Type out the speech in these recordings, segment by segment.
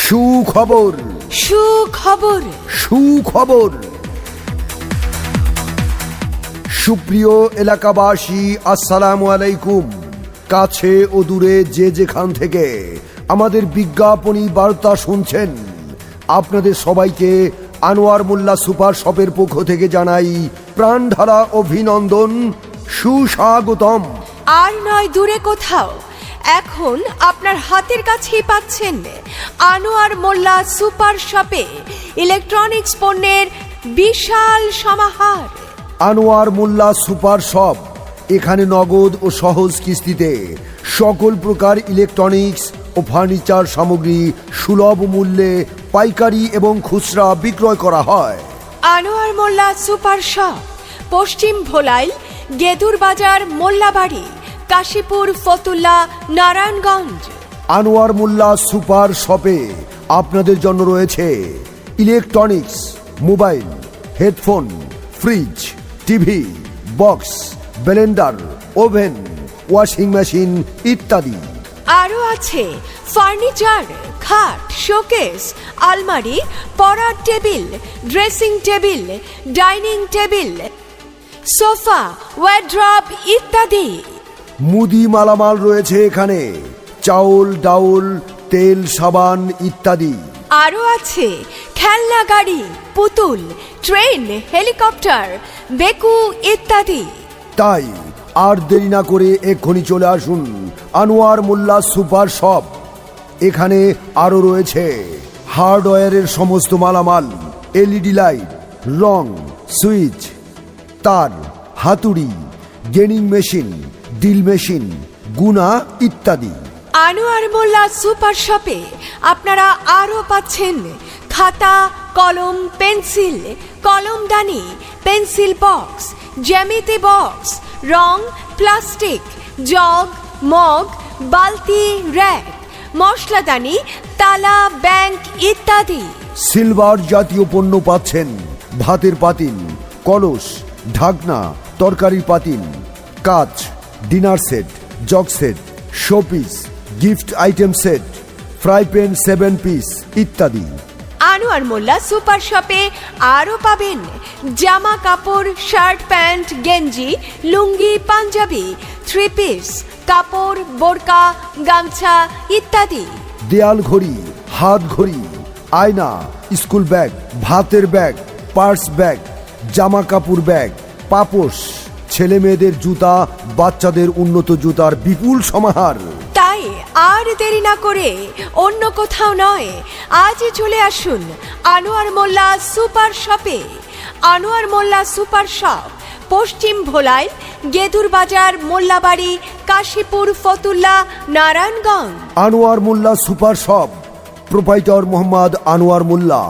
সুখবর সুখবর সুখবর। সুপ্রিয় এলাকাবাসী, আসসালামু আলাইকুম। কাছে ও দূরে যে যেখান থেকে আমাদের বিজ্ঞাপনী বার্তা শুনছেন, আপনাদের সবাইকে আনোয়ার মোল্লা সুপার শপের পক্ষ থেকে জানাই প্রাণঢালা অভিনন্দন, সুস্বাগতম। আর নয় দূরে কোথাও, এখন আপনার হাতের কাছেই পাচ্ছেন আনোয়ার মোল্লা সুপার শপে ইলেকট্রনিক্স পণ্যের বিশাল সমাহার। আনোয়ার মোল্লা সুপার শপ, এখানে নগদ ও সহজ কিস্তিতে সকল প্রকার ইলেকট্রনিক্স ও ফার্নিচার সামগ্রী সুলভ মূল্যে পাইকারি এবং খুচরা বিক্রয় করা হয়। আনোয়ার মোল্লা সুপার শপ, পশ্চিম ভোলাই, গেদুর বাজার, মোল্লাবাড়ি, কাশীপুর, ফতুল্লা, নারায়ণগঞ্জ। আনোয়ার মোল্লা সুপার শপে আপনাদের জন্য রয়েছে electronics, mobile, headphone, fridge, TV, box, Blender, oven, washing machine ইত্যাদি। আরও আছে ফার্নিচার, খাট, শোকেস, আলমারি, পড়ার table, dressing table, dining table, sofa, wardrobe ইত্যাদি। মুদি মালামাল রয়েছে এখানে, চাউল, ডাউল, তেল, সাবান ইত্যাদি। আরও আছে খেলনা গাড়ি, পুতুল, ট্রেন, হেলিকপ্টার, বেকু ইত্যাদি। তাই আর দেরি না করে এক্ষুনি চলে আসুন আনোয়ার মোল্লা সুপার শপ। এখানে আরও রয়েছে হার্ডওয়্যারের সমস্ত মালামাল, এলইডি লাইট, রং, সুইচ, তার, হাতুড়ি, গেনিং মেশিন, ড্রিল মেশিন, গুনা ইত্যাদি। আনোয়ার মোল্লা সুপার শপে আপনারা আরও পাচ্ছেন খাতা, কলম, পেন্সিল, কলমদানি, পেন্সিল বক্স, জ্যামিতি বক্স, রং, প্লাস্টিক, জগ, মগ, বালতি, র্যাক, মশলাদানি, তালা, ব্যাংক ইত্যাদি। সিলভার জাতীয় পণ্য পাচ্ছেন, ভাতের পাতিল, কলস, ঢাকনা, তরকারির পাতিল, কাচ, dinner set, jug set, showpiece, gift item set, fry pan 7 piece ইত্যাদি। আনোয়ার মোল্লা সুপার শপে আরও পাবেন জামা কাপড়, শার্ট, প্যান্ট, গেঞ্জি, লুঙ্গি, পাঞ্জাবি, 3 পিস, কাপড়, বোরকা, গামছা ইত্যাদি। দেয়াল ঘড়ি, হাত ঘড়ি, আয়না, স্কুল ব্যাগ, ভাতের ব্যাগ, পার্স ব্যাগ, জামা কাপড় ব্যাগ, পাপোশ, ছেলে মেয়েদের জুতা, বাচ্চাদের উন্নত জুতার বিপুল সমাহার। তাই আর দেরি না করে অন্য কোথাও নয়, আজই চলে আসুন আনোয়ার মোল্লা সুপার শপে। আনোয়ার মোল্লা সুপার শপ, পশ্চিম ভোলাই, গেদুর বাজার, Mollabari, Kashipur, Fatullah, Narayanganj. Anwar Molla super shop, proprietor Mohammad Anwar Molla.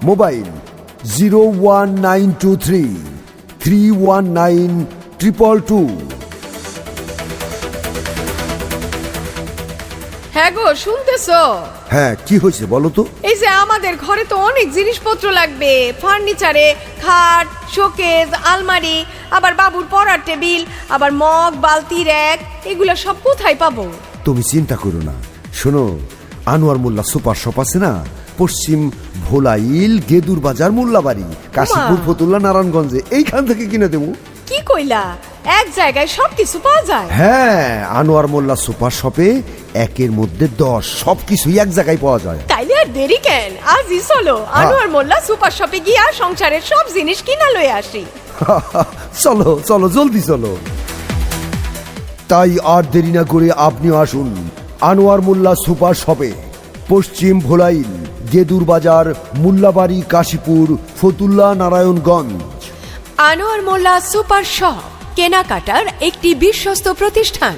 Mobile 01923 319 222। হ্যাঁ গো, শুনতেছো? হ্যাঁ, কি হয়েছে বলো তো? এই যে আমাদের ঘরে তো অনেক জিনিসপত্র লাগবে, ফার্নিচারে খাট, শোকেস, আলমারি, আবার বাবুর পড়ার টেবিল, আবার মগ, বালতি, র্যাক, এগুলো সব কোথায় পাবো? তুমি চিন্তা করো না, শোনো, আনোয়ার মোল্লা সুপার শপ আছে না, পশ্চিম ভোলাইল, গেদুর বাজার, মোল্লাবাড়ি, কাশীপুর, ফতুল্লা, নারায়ণগঞ্জে, এইখান থেকে কিনে দেবো। কি কইলা? এক জায়গায় সবকিছু পাওয়া যায়? হ্যাঁ, আনোয়ার মোল্লা সুপার শপে একের মধ্যে 10, সবকিছুই এক জায়গায় পাওয়া যায়। তাইলে আর দেরি কেন, আজই চলো আনোয়ার মোল্লা সুপার শপে গিয়া সংসারের সব জিনিস কিনা লয়ে আসি। চলো চলো, জলদি চলো। তাই আর দেরি না করে আপনিও আসুন আনোয়ার মোল্লা সুপার শপে, পশ্চিম ভোলাইল, গেদুর বাজার, মোল্লাবাড়ি, কাশীপুর, ফতুল্লা, নারায়ণগঞ্জ। আনোয়ার মোল্লা সুপার শপ কেনাকাটার একটি বিশ্বস্ত প্রতিষ্ঠান।